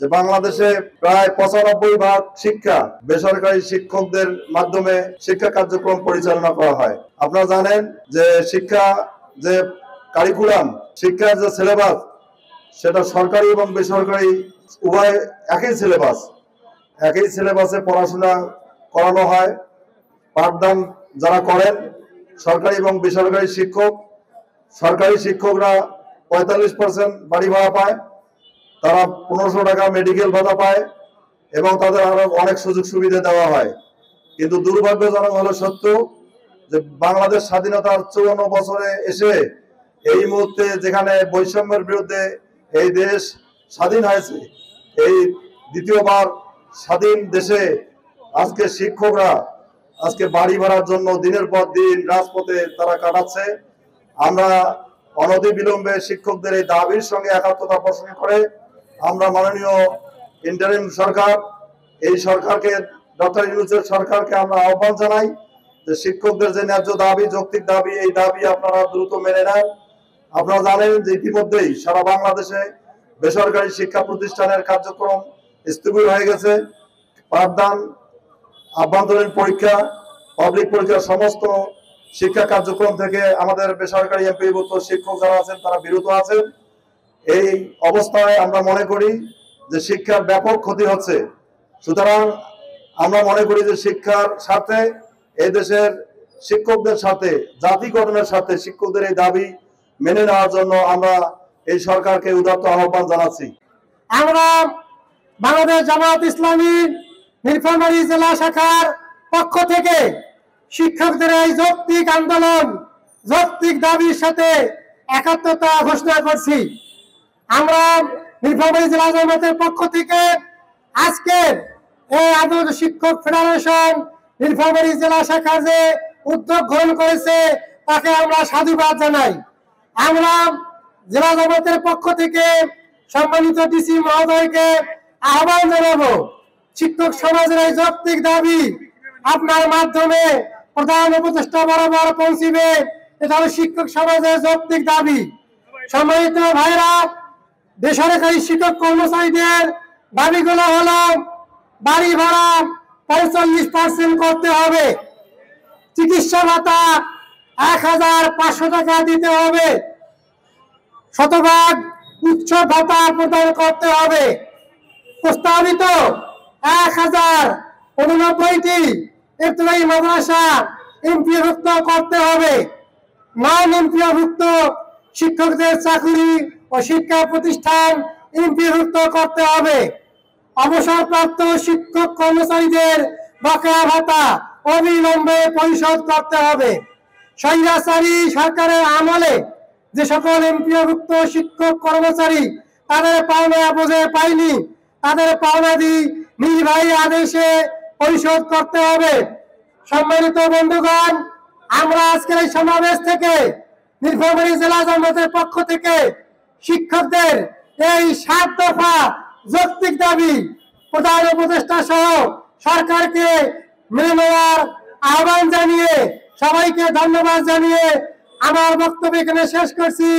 যে বাংলাদেশে প্রায় ৯৫% শিক্ষা বেসরকারি শিক্ষকদের মাধ্যমে শিক্ষা কার্যক্রম পরিচালনা করা হয়। আপনারা জানেন যে শিক্ষা যে কারিকুলাম, শিক্ষার যে সিলেবাস, সেটা সরকারি এবং বেসরকারি উভয় একই সিলেবাসে পড়াশোনা করানো হয়। পাঠদান যারা করেন সরকারি এবং বেসরকারি শিক্ষক, সরকারি শিক্ষকরা ৪৫% বাড়ি ভাড়া পায়, তারা ১৫০০ টাকা মেডিকেল ভাতা পায় এবং তাদের আরো অনেক সুযোগ সুবিধা দেওয়া হয়। কিন্তু দুর্ভাগ্যজনক হলো সত্য যে বাংলাদেশ স্বাধীনতার ৫৪ বছরে এসে এই মুহূর্তে যেখানে বৈষম্যের বিরুদ্ধে এই দেশ স্বাধীন হয়েছে, এই দ্বিতীয়বার স্বাধীন দেশে আজকে শিক্ষকরা আজকে বাড়ি ভাড়ার জন্য দিনের পর দিন রাজপথে তারা কাটাচ্ছে। আমরা অনতিবিলম্বে শিক্ষকদের এই দাবির সঙ্গে একাত্মতা পোষণ করে আমরা মাননীয় ইন্টারিম সরকার, এই সরকারকে, ডক্টর ইউনূসের সরকারকে আমরা আহ্বান জানাই যে শিক্ষকদের যে ন্যায্য দাবি, যৌক্তিক দাবি, এই দাবি আপনারা দ্রুত মেনে নেন। আপনারা জানেন যে ইতিমধ্যেই সারা বাংলাদেশে বেসরকারি শিক্ষা প্রতিষ্ঠানের কার্যক্রম স্থবির হয়ে গেছে। পাঠদান, আভ্যন্তরীণ পরীক্ষা, পাবলিক পরীক্ষা, সমস্ত শিক্ষা কার্যক্রম থেকে আমাদের বেসরকারি এমপিভুক্ত শিক্ষক যারা আছেন তারা বিরত আছেন। এই অবস্থায় আমরা মনে করি যে শিক্ষার ব্যাপক ক্ষতি হচ্ছে। সুতরাং আমরা মনে করি যে শিক্ষার সাথে এই দেশের শিক্ষকদের সাথে, জাতি গঠনের সাথে শিক্ষকদের এই দাবি মেনে নেওয়ার জন্য আমরা এই সরকারকে উদাত্ত আহ্বান জানাচ্ছি। আমরা বাংলাদেশ জামায়াত ইসলামী নীলফামারী জেলা শাখার পক্ষ থেকে শিক্ষকদের এই যৌক্তিক আন্দোলন, যৌক্তিক দাবির সাথে একাত্মতা ঘোষণা করছি। আমরা নীলফামারী জেলা জামায়াতের পক্ষ থেকে আজকের এই আদর্শ শিক্ষক ফেডারেশন নীলফামারী জেলা শাখা যে উদ্যোগ গ্রহণ করেছে তাকে আমরা সাধুবাদ জানাই। আমরা জেলা জামায়াতের পক্ষ থেকে সম্মানিত ডিসি মহোদয়কে আহ্বান জানাবো, শিক্ষক সমাজের এই যৌক্তিক দাবি আপনার মাধ্যমে প্রধান উপদেষ্টা বরাবর পৌঁছিবে। এটা হলো শিক্ষক সমাজের যৌক্তিক দাবি। সম্মানিত ভাইরা, বেসরকারি শিক্ষক কর্মচারীদের দাবিগুলো হলো বাড়ি ভাড়া ৪৫% করতে হবে, চিকিৎসা ভাতা ১৫০০ টাকা দিতে হবে, শতভাগ উচ্চ ভাতা প্রদান করতে হবে, প্রস্তাবিত ১০৮৯টি ইবতদায়ী মাদ্রাসা এমপিওভুক্ত করতে হবে, নন এমপিওভুক্ত শিক্ষকদের চাকরি ও শিক্ষা প্রতিষ্ঠান এমপিওভুক্ত করতে হবে, অবসরপ্রাপ্ত শিক্ষক কর্মচারীদের বকেয়া ভাতা অবিলম্বে পরিশোধ করতে হবে। স্বৈরাচারী সরকারের আমলে যে সকল এমপিওভুক্ত শিক্ষক কর্মচারী তাদের পাওনা বুঝে পায়নি, তাদের পাওনাদি নির্বাহী আদেশে পরিশোধ করতে হবে। সম্মানিত বন্ধুগণ, আমরা আজকের এই সমাবেশ থেকে নীলফামারী জেলা জামায়াতের পক্ষ থেকে শিক্ষকদের এই ৭ দফা যৌক্তিক দাবি প্রধান উপদেষ্টা সহ সরকারকে মেনে নেওয়ার আহ্বান জানিয়ে, সবাইকে ধন্যবাদ জানিয়ে আমার বক্তব্য এখানে শেষ করছি।